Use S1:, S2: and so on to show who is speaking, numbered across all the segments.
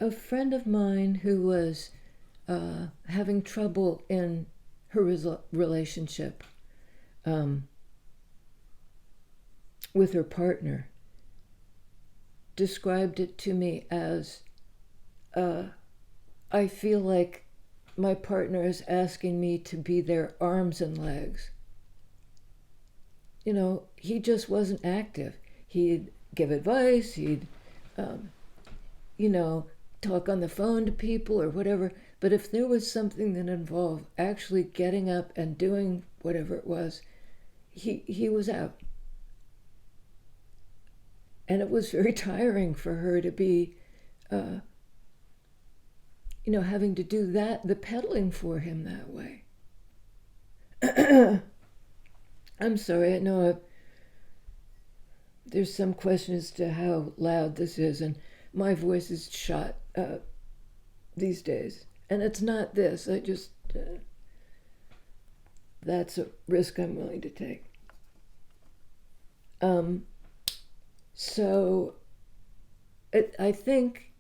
S1: a friend of mine who was having trouble in her relationship with her partner described it to me as I feel like my partner is asking me to be their arms and legs. He just wasn't active. He'd give advice, he'd, um, talk on the phone to people or whatever. But if there was something that involved actually getting up and doing whatever it was, he was out. And it was very tiring for her to be, having to do the pedaling for him that way. I'm sorry, I know there's some question as to how loud this is, and my voice is shot these days. And it's not this, I just, that's a risk I'm willing to take. So I think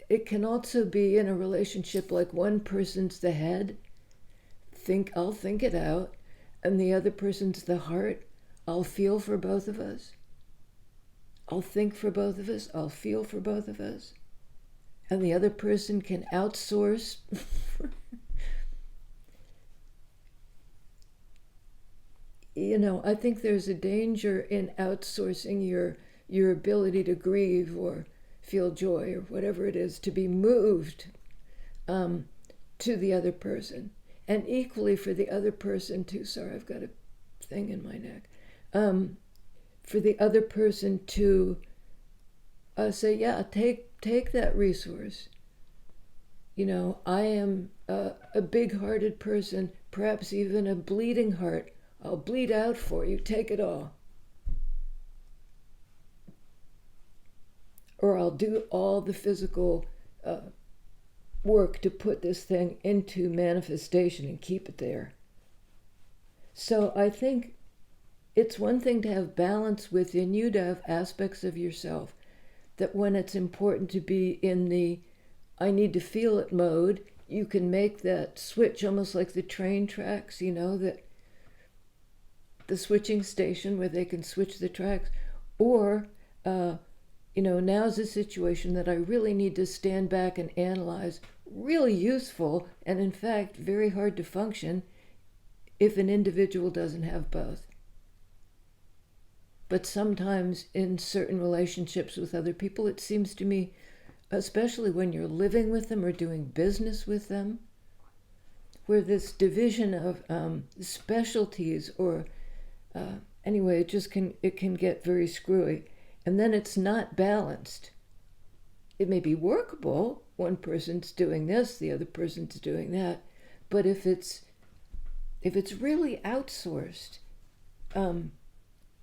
S1: it can also be in a relationship like one person's the head, I'll think it out, and the other person's the heart. I'll feel for both of us. I'll think for both of us. I'll feel for both of us. And the other person can outsource. I think there's a danger in outsourcing your ability to grieve or feel joy or whatever it is, to be moved to the other person. And equally for the other person to, sorry, I've got a thing in my neck, for the other person to say, yeah, take that resource. I am a big-hearted person, perhaps even a bleeding heart. I'll bleed out for you, take it all. Or I'll do all the physical work to put this thing into manifestation and keep it there. So I think it's one thing to have balance within you, to have aspects of yourself that when it's important to be in the I need to feel it mode, you can make that switch almost like the train tracks, that the switching station where they can switch the tracks. Or now's a situation that I really need to stand back and analyze. Really useful, and in fact very hard to function if an individual doesn't have both. But sometimes in certain relationships with other people, it seems to me, especially when you're living with them or doing business with them, where this division of specialties or anyway, it can get very screwy. And then it's not balanced. It may be workable. One person's doing this, the other person's doing that. But if it's really outsourced,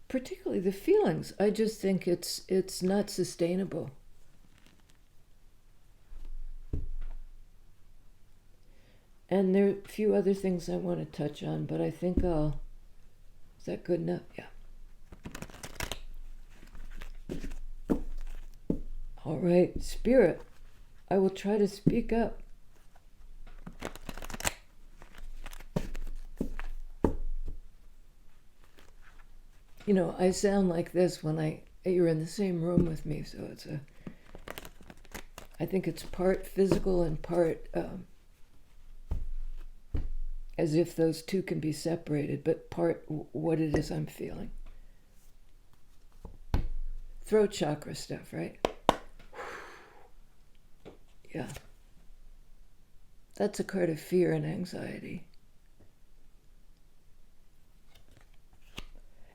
S1: particularly the feelings, I just think it's not sustainable. And there are a few other things I want to touch on, but I think is that good enough? Yeah. All right, Spirit, I will try to speak up. I sound like this when you're in the same room with me, so I think it's part physical and part as if those two can be separated, but part what it is I'm feeling. Throat chakra stuff, right? Yeah. That's a card of fear and anxiety.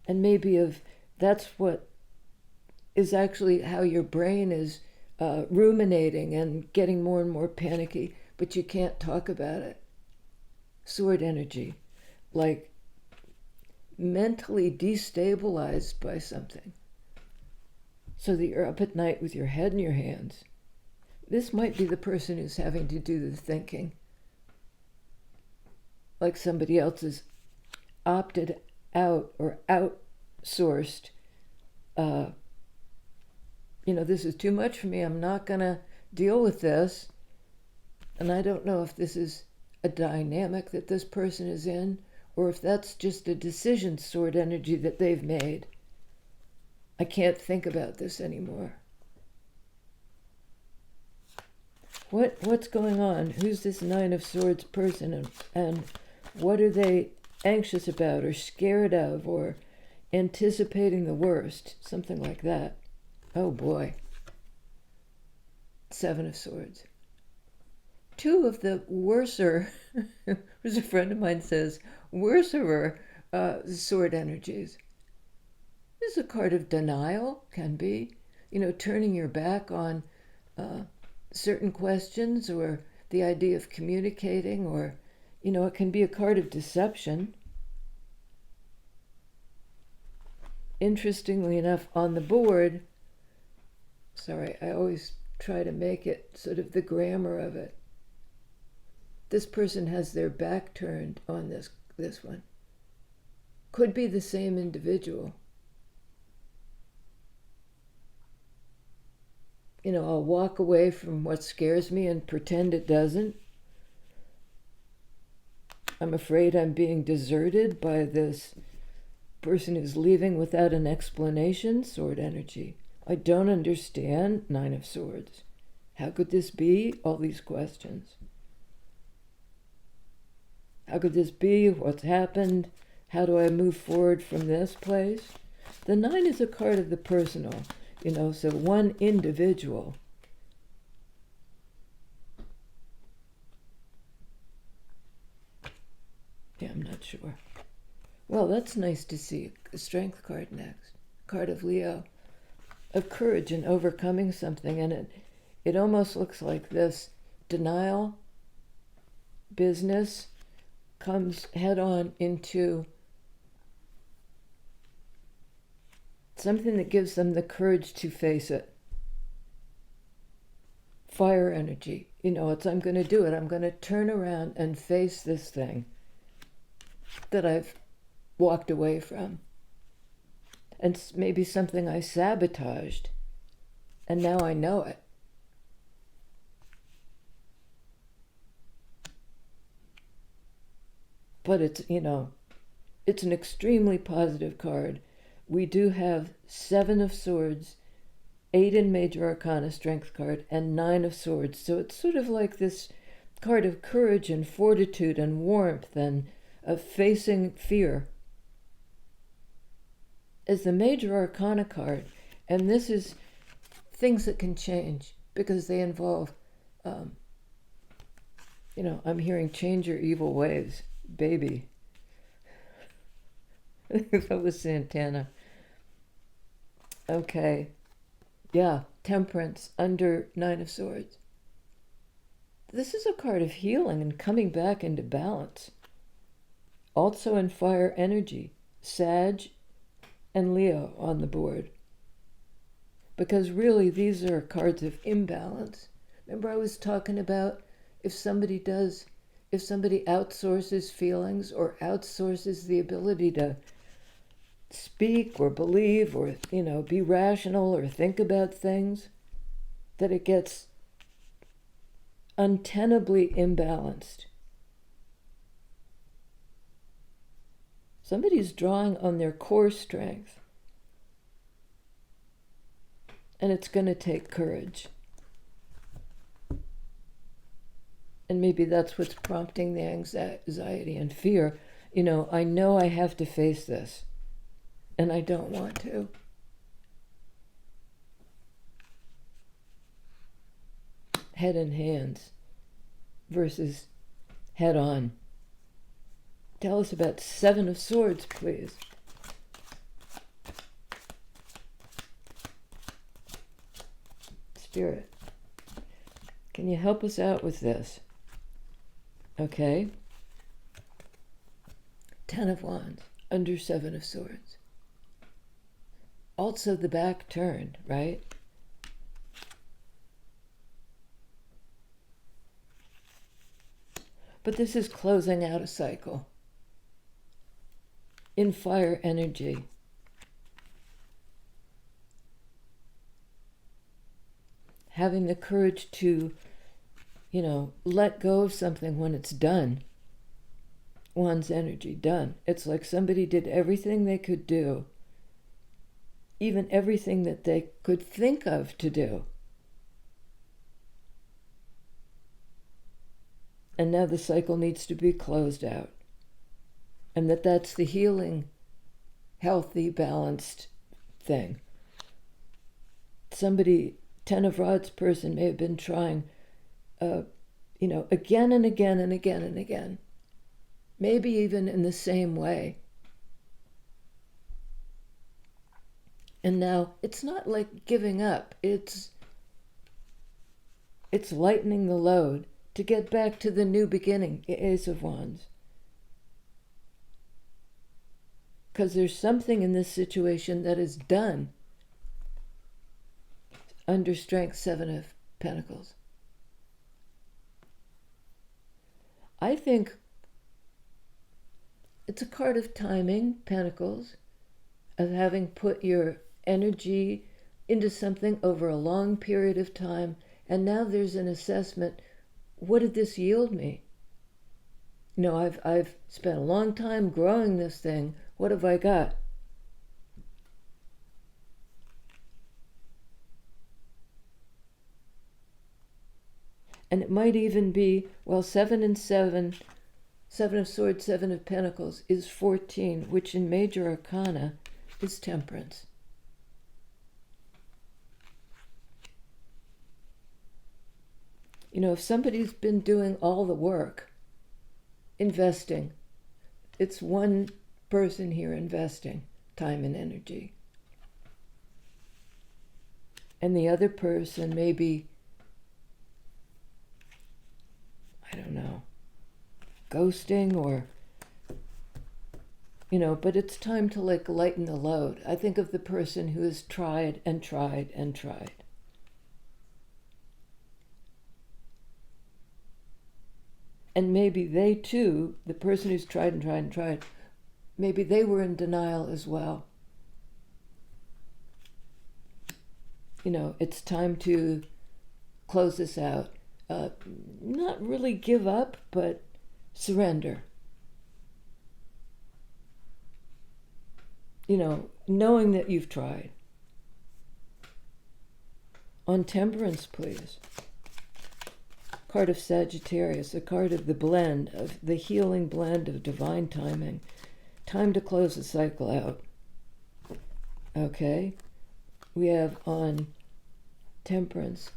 S1: And maybe that's what is actually how your brain is ruminating and getting more and more panicky, but you can't talk about it. Sword energy, like mentally destabilized by something, so that you're up at night with your head in your hands. This might be the person who's having to do the thinking, like somebody else has opted out or outsourced. This is too much for me. I'm not gonna deal with this. And I don't know if this is a dynamic that this person is in, or if that's just a decision sword energy that they've made. I can't think about this anymore. What's going on? Who's this Nine of Swords person, and what are they anxious about or scared of or anticipating the worst? Something like that. Oh boy. Seven of Swords. Two of the worser, as a friend of mine says, worser sword energies. This is a card of denial, can be. Turning your back on certain questions, or the idea of communicating, or, it can be a card of deception. Interestingly enough, on the board, sorry, I always try to make it sort of the grammar of it. This person has their back turned on this one. Could be the same individual. I'll walk away from what scares me and pretend it doesn't. I'm afraid I'm being deserted by this person who's leaving without an explanation, sword energy. I don't understand, Nine of Swords. How could this be? All these questions. How could this be? What's happened? How do I move forward from this place? The Nine is a card of the personal, so one individual. Yeah, I'm not sure. Well, that's nice to see. A Strength card next. Card of Leo. Of courage in overcoming something. And it almost looks like this denial business comes head on into something that gives them the courage to face it. Fire energy. It's I'm going to do it. I'm going to turn around and face this thing that I've walked away from. And maybe something I sabotaged. And now I know it. But it's an extremely positive card. We do have Seven of Swords, 8 in Major Arcana Strength card, and 9 of Swords. So it's sort of like this card of courage and fortitude and warmth and of facing fear. As the Major Arcana card, and this is things that can change because they involve, I'm hearing change your evil ways. Baby. That was Santana. Okay. Yeah, Temperance under Nine of Swords. This is a card of healing and coming back into balance. Also in fire energy, Sag and Leo on the board. Because really these are cards of imbalance. Remember I was talking about if somebody outsources feelings or outsources the ability to speak or believe or, be rational or think about things, that it gets untenably imbalanced. Somebody's drawing on their core strength, and it's going to take courage. And maybe that's what's prompting the anxiety and fear. I know I have to face this, and I don't want to. Head in hands versus head on. Tell us about Seven of Swords, please. Spirit, can you help us out with this? Okay. 10 of Wands under Seven of Swords. Also the back turned, right? But this is closing out a cycle. In fire energy. having the courage to, let go of something when it's done. One's energy done. It's like somebody did everything they could do, even everything that they could think of to do. And now the cycle needs to be closed out. And that's the healing, healthy, balanced thing. Somebody, 10 of Rods person may have been trying, again and again and again and again. Maybe even in the same way. And now it's not like giving up. It's lightening the load to get back to the new beginning, Ace of Wands. Because there's something in this situation that is done. Under Strength, 7 of Pentacles. I think it's a card of timing, Pentacles, of having put your energy into something over a long period of time, and now there's an assessment. What did this yield me? I've spent a long time growing this thing. What have I got? And it might even be, 7 and 7, 7 of Swords, 7 of Pentacles is 14, which in Major Arcana is Temperance. If somebody's been doing all the work, investing, it's one person here investing time and energy. And the other person may be, ghosting or, but it's time to lighten the load. I think of the person who has tried and tried and tried. And maybe they too, the person who's tried and tried and tried, maybe they were in denial as well. It's time to close this out. Not really give up, but surrender. Knowing that you've tried. On Temperance, please. Card of Sagittarius, a card of the blend, of the healing blend of divine timing. Time to close the cycle out. Okay. We have on Temperance,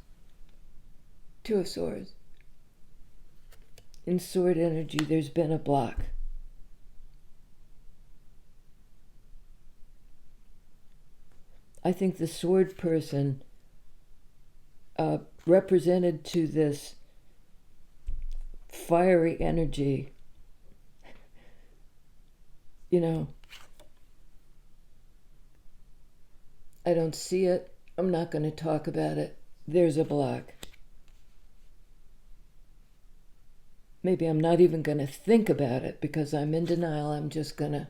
S1: 2 of Swords. In Sword energy, there's been a block. I think the Sword person represented to this fiery energy, I don't see it. I'm not going to talk about it. There's a block. Maybe I'm not even going to think about it because I'm in denial. I'm just going to,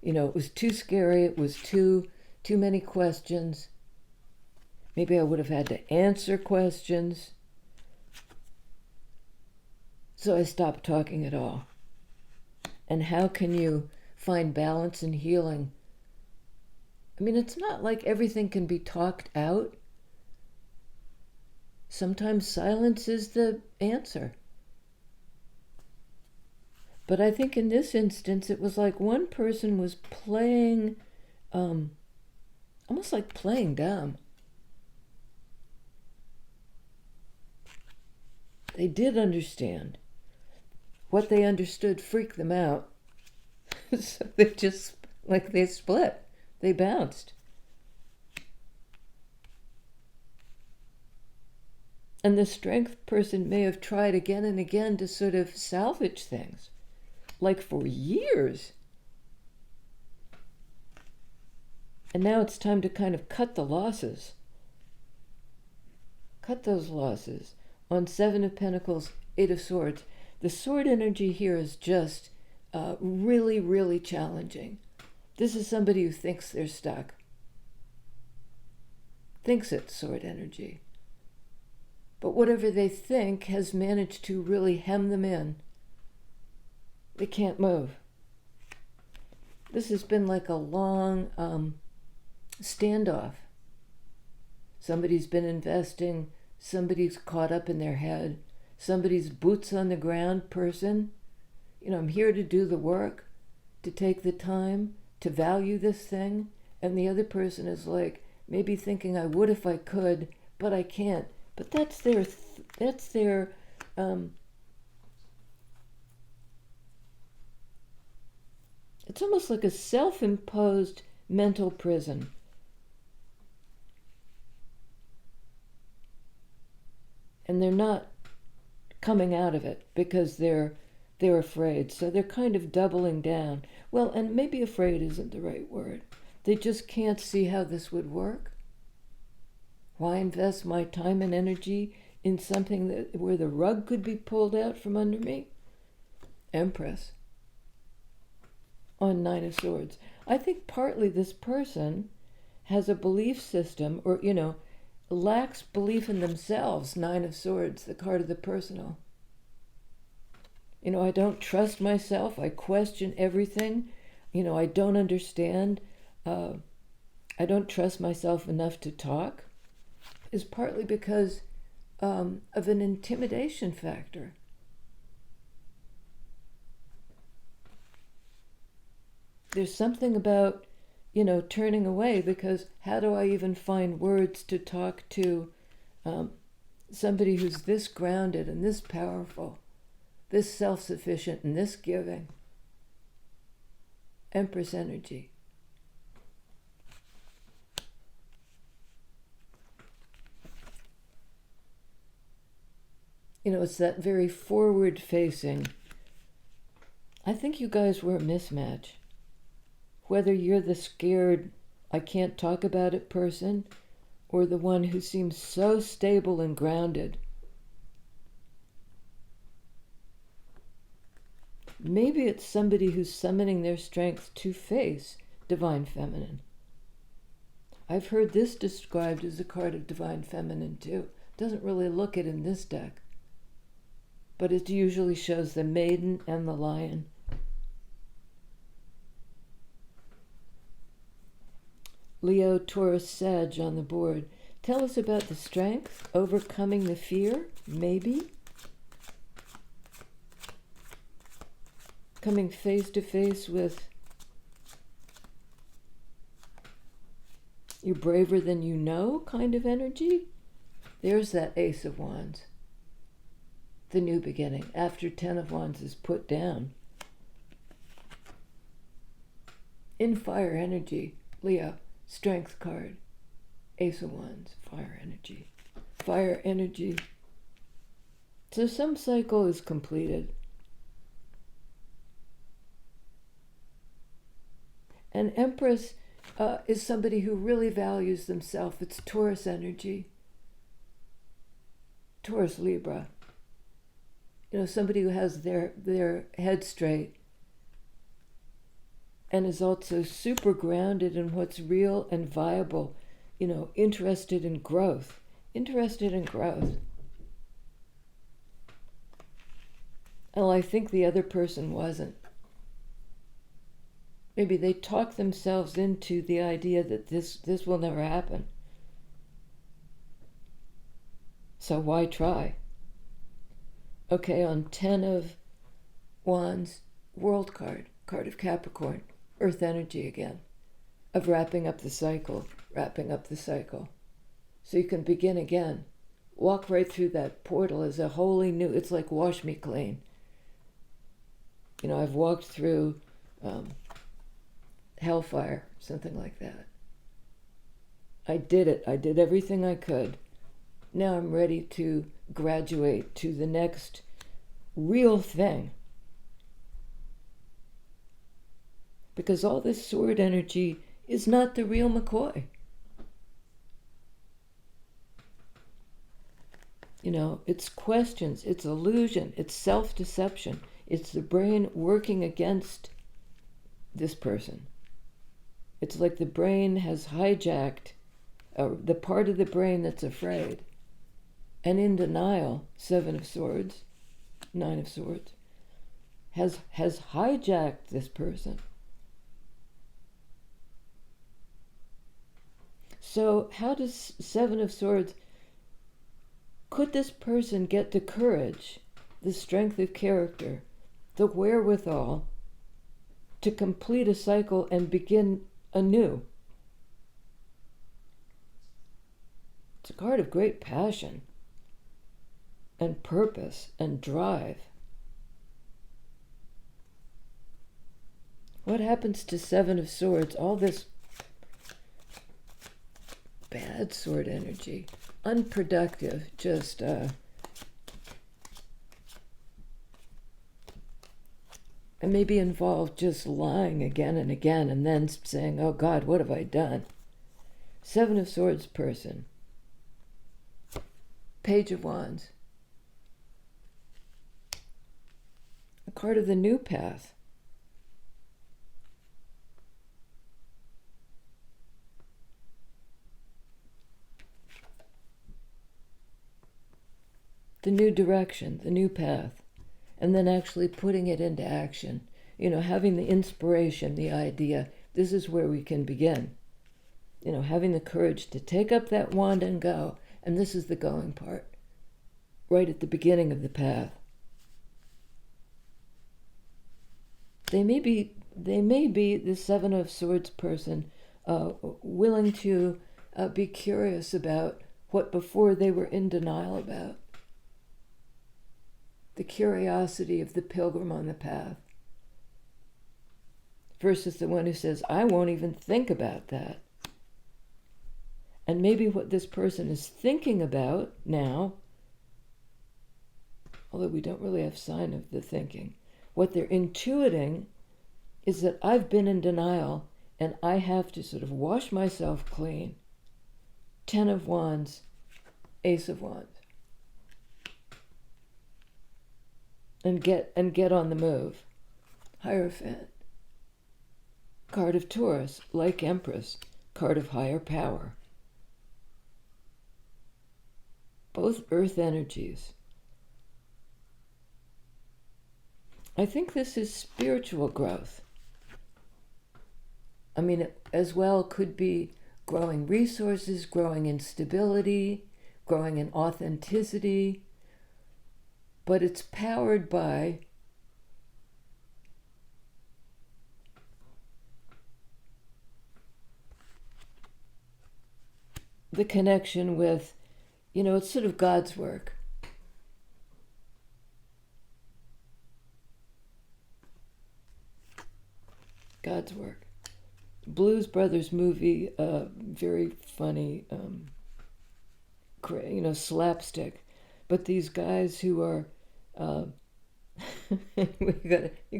S1: it was too scary. It was too many questions. Maybe I would have had to answer questions. So I stopped talking at all. And how can you find balance and healing? It's not like everything can be talked out. Sometimes silence is the answer. But I think in this instance, it was like one person was playing, almost like playing dumb. They did understand. What they understood freaked them out. So they just, they split. They bounced. And the Strength person may have tried again and again to sort of salvage things. For years. And now it's time to kind of cut the losses. Cut those losses. On 7 of Pentacles, 8 of Swords. The Sword energy here is just really, really challenging. This is somebody who thinks they're stuck. Thinks it's Sword energy. But whatever they think has managed to really hem them in. They can't move. This has been like a long standoff. Somebody's been investing, somebody's caught up in their head, somebody's boots on the ground person. I'm here to do the work, to take the time, to value this thing. And the other person is like, maybe thinking I would if I could, but I can't. But that's their it's almost like a self-imposed mental prison. And they're not coming out of it because they're afraid. So they're kind of doubling down. Well, and maybe afraid isn't the right word. They just can't see how this would work. Why invest my time and energy in something where the rug could be pulled out from under me? Empress. On Nine of Swords. I think partly this person has a belief system, or, lacks belief in themselves. Nine of Swords, the card of the personal. I don't trust myself. I question everything. I don't understand. I don't trust myself enough to talk. Is partly because of an intimidation factor. There's something about, turning away, because how do I even find words to talk to somebody who's this grounded and this powerful, this self-sufficient and this giving? Empress energy. It's that very forward-facing. I think you guys were a mismatch. Whether you're the scared, I can't talk about it person, or the one who seems so stable and grounded. Maybe it's somebody who's summoning their strength to face Divine Feminine. I've heard this described as a card of Divine Feminine too. Doesn't really look it in this deck. But it usually shows the maiden and the lion. Leo, Taurus, Sag on the board. Tell us about the strength, overcoming the fear, maybe. Coming face to face with you're braver than you know kind of energy. There's that Ace of Wands. The new beginning, after 10 of Wands is put down. In fire energy, Leo, strength card, Ace of Wands, fire energy. Fire energy. So some cycle is completed. And Empress is somebody who really values themselves. It's Taurus energy. Taurus, Libra. Somebody who has their head straight and is also super grounded in what's real and viable, interested in growth. Interested in growth. Well, I think the other person wasn't. Maybe they talk themselves into the idea that this will never happen. So why try? Okay, on 10 of Wands, World card, card of Capricorn, Earth energy again, of wrapping up the cycle. So you can begin again. Walk right through that portal as a wholly new, it's like wash me clean. I've walked through hellfire, something like that. I did it. I did everything I could. Now I'm ready to graduate to the next real thing. Because all this sword energy is not the real McCoy. It's questions, it's illusion, it's self-deception. It's the brain working against this person. It's like the brain has hijacked the part of the brain that's afraid and in denial, Seven of Swords, Nine of Swords, has hijacked this person. So how does Seven of Swords, could this person get the courage, the strength of character, the wherewithal to complete a cycle and begin anew? It's a card of great passion and purpose and drive. What happens to Seven of Swords? All this bad sword energy, unproductive, just and maybe involved just lying again and again and then saying, oh God, what have I done? Seven of Swords person. Page of Wands. A card of the new path. The new direction, the new path, and then actually putting it into action. You know, having the inspiration, the idea, this is where we can begin. You know, having the courage to take up that wand and go, and this is the going part, right at the beginning of the path. They may be the Seven of Swords person willing to be curious about what before they were in denial about. The curiosity of the pilgrim on the path versus the one who says, I won't even think about that. And maybe what this person is thinking about now, although we don't really have sign of the thinking, what they're intuiting is that I've been in denial and I have to sort of wash myself clean. Ten of Wands, Ace of Wands. And get on the move. Hierophant. Card of Taurus, like Empress, card of higher power. Both earth energies. I think this is spiritual growth. I mean, it as well could be growing resources, growing in stability, growing in authenticity, but it's powered by the connection with, you know, it's sort of God's work. God's work. Blues Brothers movie, very funny, you know, slapstick. But these guys who are, you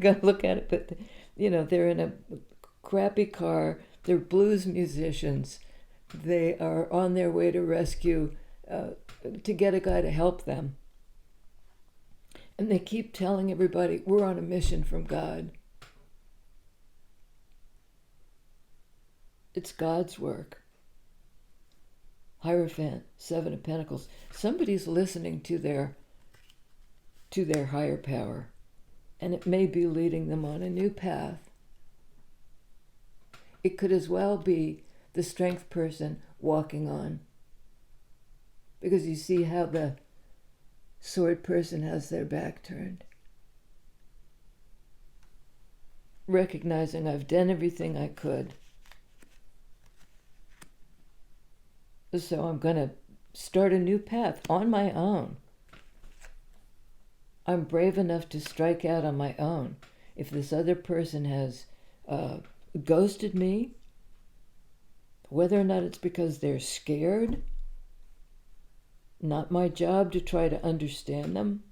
S1: gotta look at it. But you know, they're in a crappy car. They're blues musicians. They are on their way to rescue, to get a guy to help them. And they keep telling everybody, we're on a mission from God. It's God's work. Hierophant, Seven of Pentacles. Somebody's listening to their higher power, and it may be leading them on a new path. It could as well be the strength person walking on, because you see how the sword person has their back turned. Recognizing I've done everything I could. So I'm going to start a new path on my own. I'm brave enough to strike out on my own. If this other person has ghosted me, whether or not it's because they're scared, not my job to try to understand them,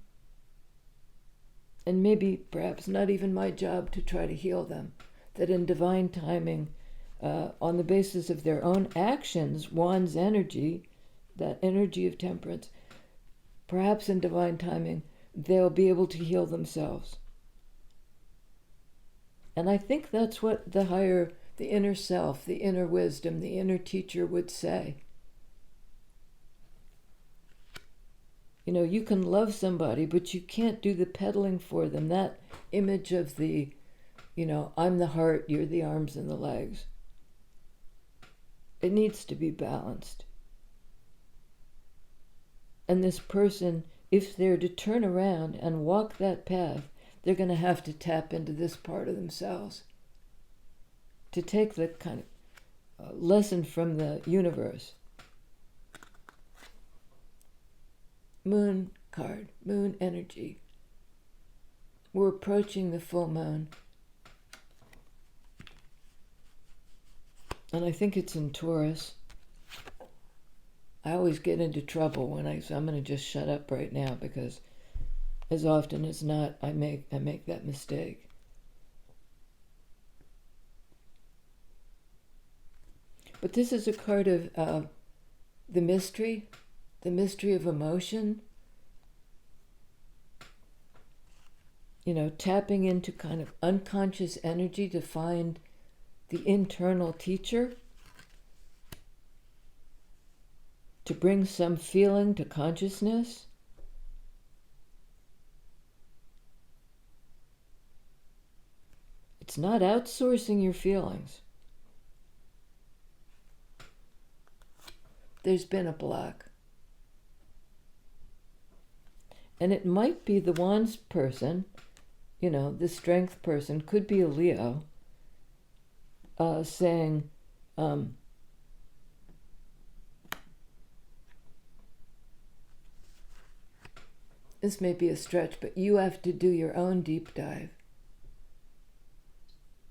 S1: and maybe perhaps not even my job to try to heal them, that in divine timing, on the basis of their own actions, Wands energy, that energy of temperance, perhaps in divine timing, they'll be able to heal themselves. And I think that's what the inner self, the inner wisdom, the inner teacher would say. You can love somebody, but you can't do the peddling for them. That image of the, I'm the heart, you're the arms and the legs. It needs to be balanced. And this person, if they're to turn around and walk that path, they're going to have to tap into this part of themselves to take the kind of lesson from the universe. Moon card, moon energy. We're approaching the full moon. And I think it's in Taurus. I always get into trouble so I'm going to just shut up right now, because as often as not, I make that mistake. But this is a card of the mystery of emotion. Tapping into kind of unconscious energy to find the internal teacher, to bring some feeling to consciousness. It's not outsourcing your feelings. There's been a block. And it might be the wands person, the strength person, could be a Leo, saying, this may be a stretch, but you have to do your own deep dive.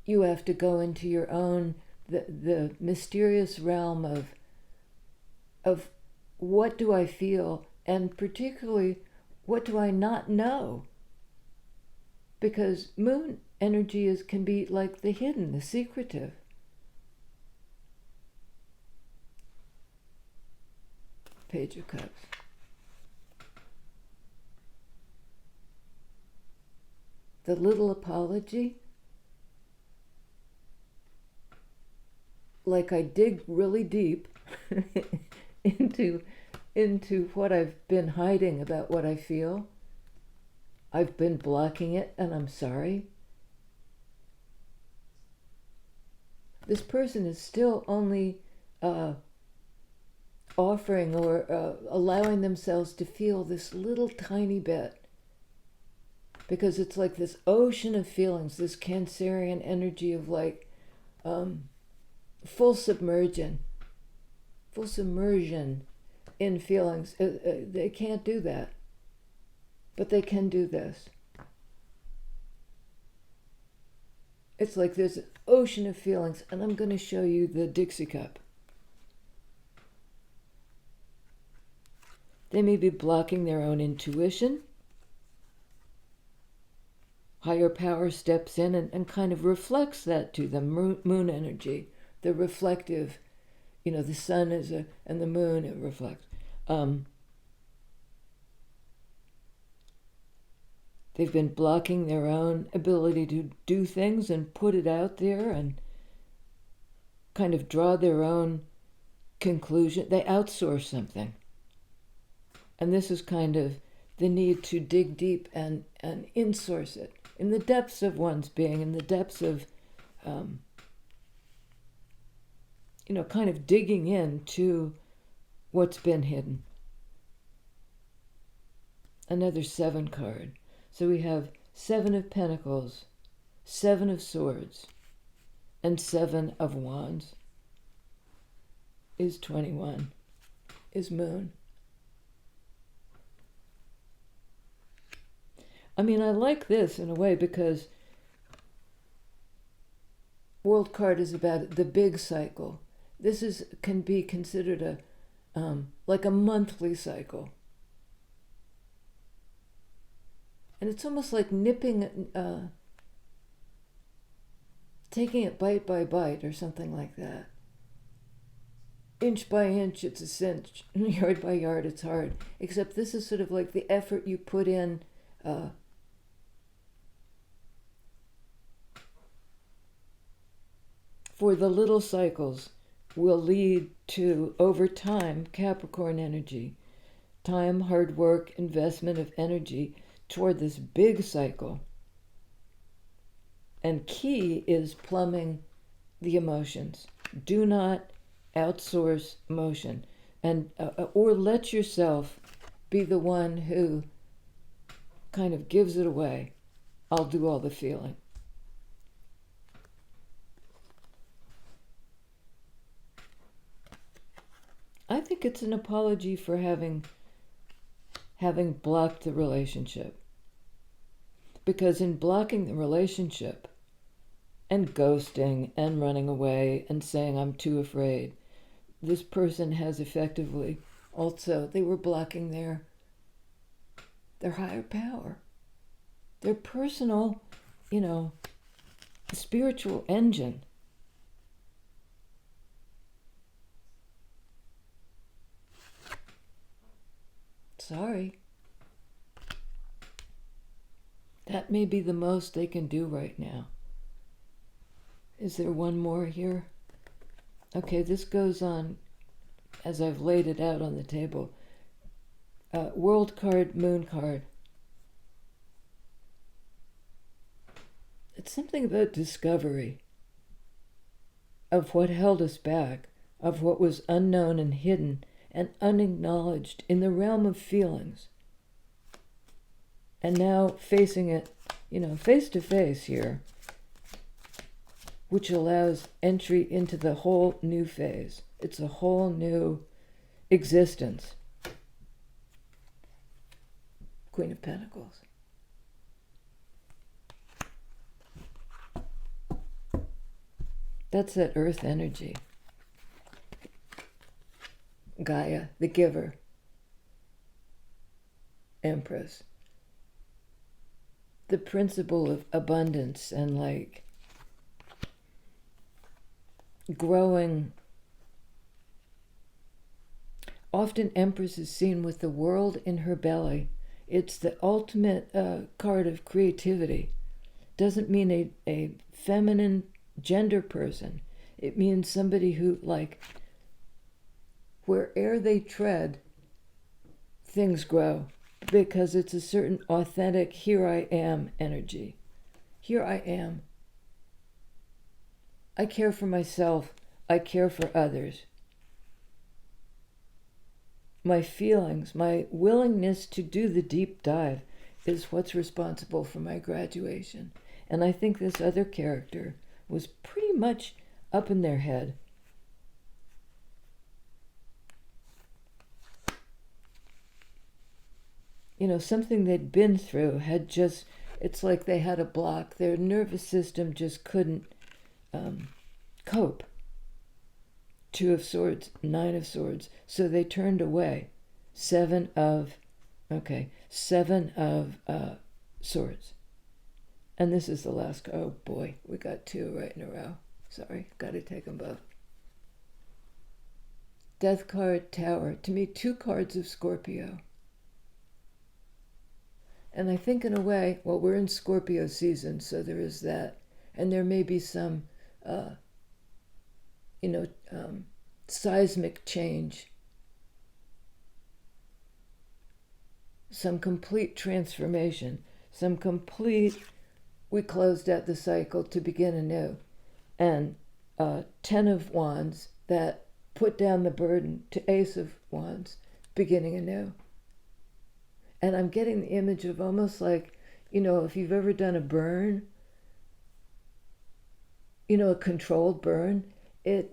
S1: You have to go into your own, the mysterious realm of what do I feel, and particularly what do I not know? Because moon energy can be like the hidden, the secretive. Page of Cups. The little apology. Like I dig really deep into what I've been hiding about what I feel. I've been blocking it, and I'm sorry. This person is still only offering or allowing themselves to feel this little tiny bit, because it's like this ocean of feelings, this Cancerian energy of like full submersion in feelings. They can't do that, but they can do this. It's like there's an ocean of feelings, and I'm going to show you the Dixie cup. They may be blocking their own intuition. Higher power steps in and kind of reflects that to them. Moon energy, the reflective, the sun and the moon, it reflects. They've been blocking their own ability to do things and put it out there and kind of draw their own conclusion. They outsource something. And this is kind of the need to dig deep and insource it in the depths of one's being, in the depths of, kind of digging into what's been hidden. Another 7 card. So we have 7 of Pentacles, 7 of Swords, and 7 of Wands is 21, is Moon. I mean, I like this in a way because World card is about the big cycle. This can be considered like a monthly cycle. And it's almost like nipping, taking it bite by bite or something like that. Inch by inch, it's a cinch. Yard by yard, it's hard. Except this is sort of like the effort you put in for the little cycles will lead to, over time, Capricorn energy, time, hard work, investment of energy toward this big cycle. And key is plumbing the emotions. Do not outsource emotion, and or let yourself be the one who kind of gives it away. I'll do all the feeling. I think it's an apology for having blocked the relationship. Because in blocking the relationship and ghosting and running away and saying I'm too afraid, this person has effectively also, they were blocking their higher power, their personal, spiritual engine. Sorry. That may be the most they can do right now. Is there one more here? Okay, this goes on as I've laid it out on the table. World card, moon card. It's something about discovery of what held us back, of what was unknown and hidden and unacknowledged in the realm of feelings. And now facing it, face to face here, which allows entry into the whole new phase. It's a whole new existence. Queen of Pentacles. That's that earth energy. Gaia, the giver. Empress. The principle of abundance and growing. Often Empress is seen with the world in her belly. It's the ultimate card of creativity. Doesn't mean a feminine gender person. It means somebody who, where'er they tread, things grow. Because it's a certain authentic, here I am energy. Here I am. I care for myself. I care for others. My feelings, my willingness to do the deep dive is what's responsible for my graduation. And I think this other character was pretty much up in their head. Something they'd been through had just, it's like they had a block. Their nervous system just couldn't cope. 2 of Swords, 9 of Swords. So they turned away. 7 of Swords. And this is the last, oh boy, we got 2 right in a row. Sorry, got to take them both. Death card, Tower. To me, 2 cards of Scorpio. And I think in a way, well, we're in Scorpio season, so there is that. And there may be some, seismic change. Some complete transformation. We closed out the cycle to begin anew. And 10 of Wands, that put down the burden, to Ace of Wands, beginning anew. And I'm getting the image of almost like, if you've ever done a burn, a controlled burn, the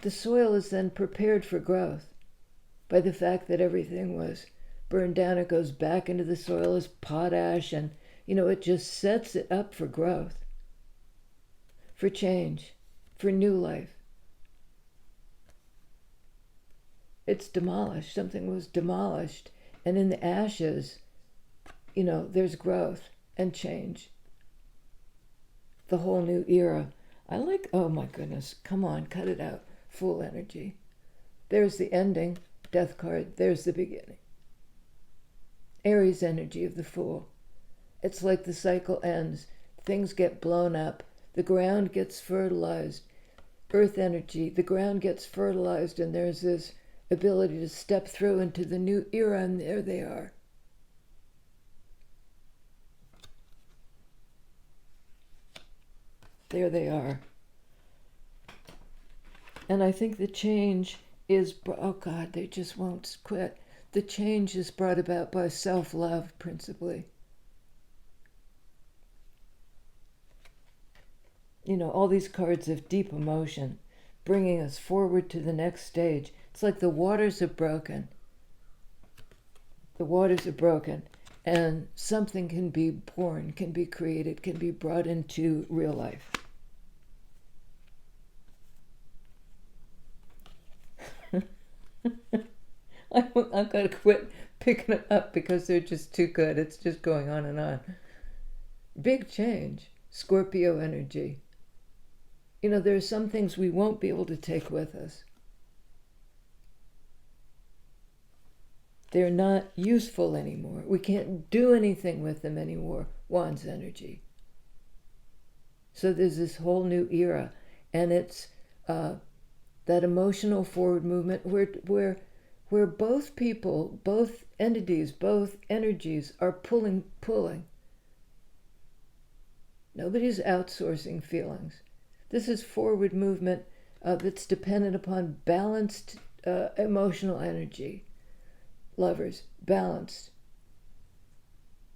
S1: soil is then prepared for growth by the fact that everything was burned down. It goes back into the soil as potash, and it just sets it up for growth, for change, for new life. It's demolished. Something was demolished. And in the ashes, there's growth and change. The whole new era. Oh my goodness, come on, cut it out. Fool energy. There's the ending, Death card. There's the beginning. Aries energy of the Fool. It's like the cycle ends. Things get blown up. The ground gets fertilized. Earth energy, the ground gets fertilized, and there's this ability to step through into the new era, and there they are. There they are. And I think the change is, oh God, they just won't quit. The change is brought about by self-love, principally. You know, all these cards of deep emotion, bringing us forward to the next stage. It's like the waters are broken. The waters are broken, and something can be born, can be created, can be brought into real life. I'm going to quit picking them up because they're just too good. It's just going on and on. Big change. Scorpio energy. You know, there are some things we won't be able to take with us. They're not useful anymore. We can't do anything with them anymore. Wands energy. So there's this whole new era, and it's that emotional forward movement where both people, both entities, both energies are pulling. Nobody's outsourcing feelings. This is forward movement that's dependent upon balanced emotional energy. Lovers, balanced.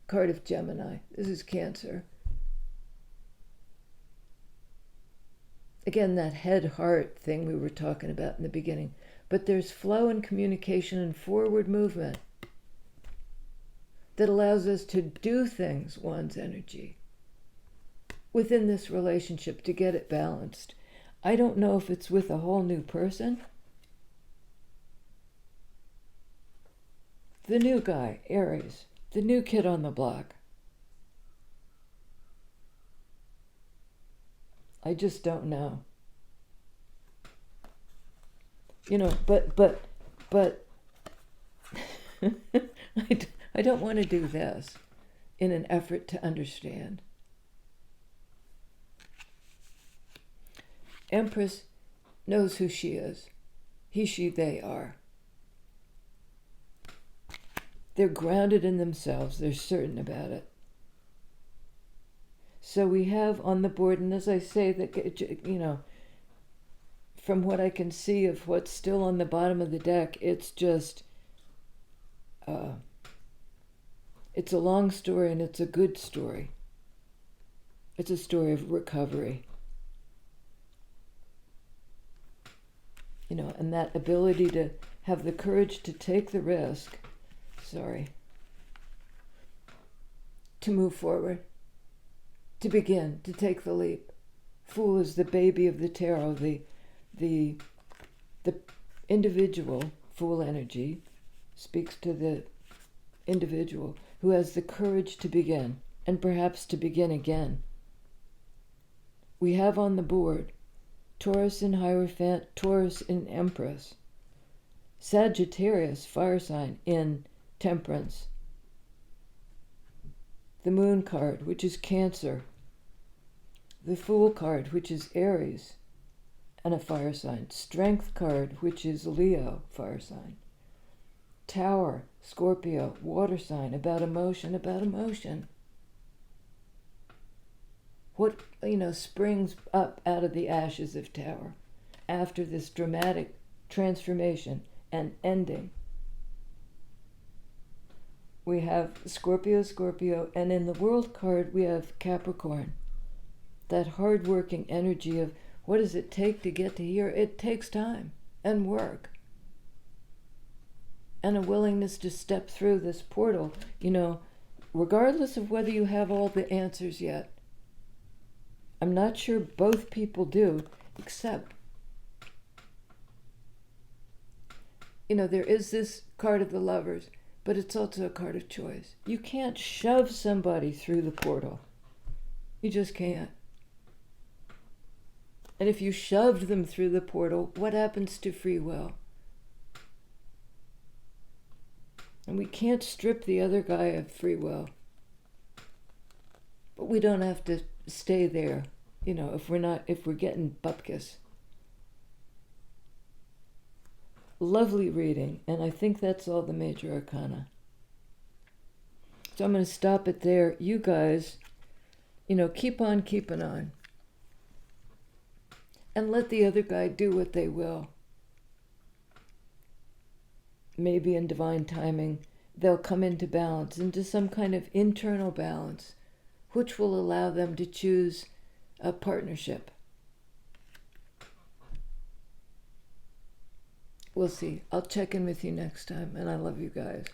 S1: Card of Gemini. This is Cancer. Again, that head-heart thing we were talking about in the beginning. But there's flow and communication and forward movement that allows us to do things, Wands energy, within this relationship to get it balanced. I don't know if it's with a whole new person. The new guy, Aries, the new kid on the block. I just don't know. You know, but I don't want to do this in an effort to understand. Empress knows who she is. He, she, they are. They're grounded in themselves. They're certain about it. So we have on the board, and as I say, that, you know, from what I can see of what's still on the bottom of the deck, it's just, it's a long story and it's a good story. It's a story of recovery. You know, and that ability to have the courage to take the risk, to move forward, to begin, to take the leap. Fool is the baby of the tarot, the individual. Fool energy speaks to the individual who has the courage to begin, and perhaps to begin again. We have on the board Taurus in Hierophant, Taurus in Empress, Sagittarius, fire sign, in Temperance, the Moon card, which is Cancer, the Fool card, which is Aries, and a fire sign, Strength card, which is Leo, fire sign, Tower, Scorpio, water sign, about emotion. What, you know, springs up out of the ashes of Tower after this dramatic transformation and ending? We have Scorpio, and in the World card we have Capricorn, that hard-working energy of what does it take to get to here? It takes time and work and a willingness to step through this portal, you know, regardless of whether you have all the answers yet. I'm not sure both people do, except, you know, there is this card of the Lovers, but it's also a card of choice. You can't shove somebody through the portal. You just can't. And if you shoved them through the portal, what happens to free will? And we can't strip the other guy of free will. But we don't have to stay there, you know, if we're getting bupkis. lovely reading, and I think that's all the major arcana. So I'm going to stop it there. You guys, keep on keeping on. And let the other guy do what they will. Maybe in divine timing, they'll come into balance, into some kind of internal balance, which will allow them to choose a partnership. We'll see. I'll check in with you next time, and I love you guys.